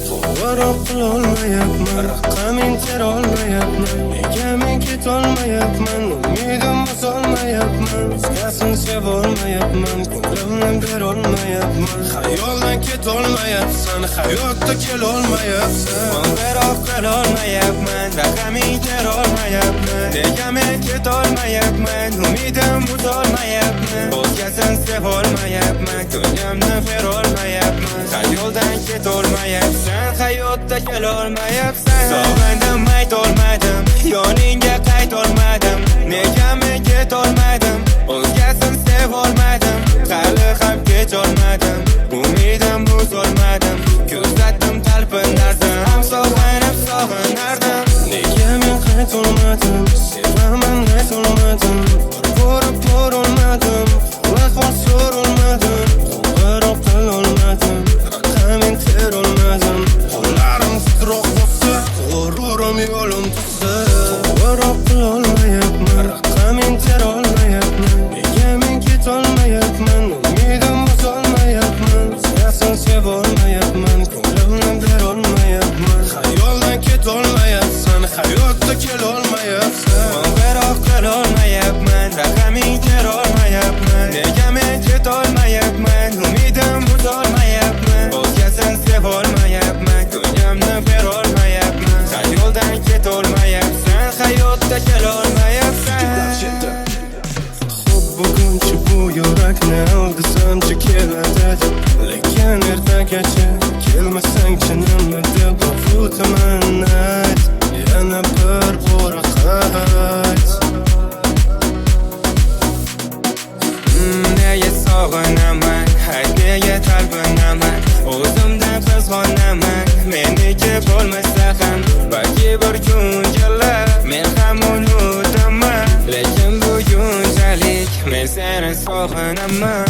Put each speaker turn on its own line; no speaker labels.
Qo'ng'iroq qilolmayapman, raqaming terolmayapman. Nega men ketolmayapman, umidim buzolmayapman. O'zgasini sevolmayapman, ko'nglimni berolmayapman. Xayoldan ketolmayapsan, hayotda kelolmayapsan.
Qo'ng'iroq qilolmayapman, raqaming terolmayapman. Nega men ketolmayapman, umidim buzolmayapman. O'zgasini sevolmayapman, ko'nglimni berolmayapman. Xayoldan ketolmayapsan, hayotda kelolmayapsan. Sog'indim, aytolmadim, yoningga qaytolmadim. Nega men ketolmadim, o'zgasini sevolmadim. Hali ham kecholmadim, umidim buzolmadim. Ko'zlatim talpinardim, sog'inib sog'inardim.
Nega men qaytolmadim, sevaman aytolmadim. Borib ko'rolmadim, ahvol so'rolmadim. Qo'ng'iroq qilolmadim, raqaming terolmadim. Qo'llarim titroq bo'lsa, g'ururim yo'lim tutsa. Qo'ng'iroq qilolmayapman, raqaming terolmayapman. Nega men ketolmayapman, umidim buzolmayapman. O'zgasini sevolmayapman, ko'nglimni berolmayapman. Xayoldan ketolmayapsan, hayotda kelolmayapsan.
Qo'ng'iroq qilolmayapman, raqaming terolmayapman. Nega men ketolmayapman, umidim buzolmayapman. O'zgasini sevolmayapman, ko'nglimni berolmayapman. Xayoldan ketolmayapsan, hayotda kelolmayapsan.
Xo'p, bugunchi bu yurakni oldisamchi keladi. Lekin ertagacha kelmasangchi nima deb o'taman ayt. Yana bir bora qayt.
Nega sog'inaman, nega talpinaman. O'zimdan qizg'onaman, meniki bo'lmasa ham. Balki bir kun kelar, men ham unutaman. Lekin bugunchalik men seni sog'inaman.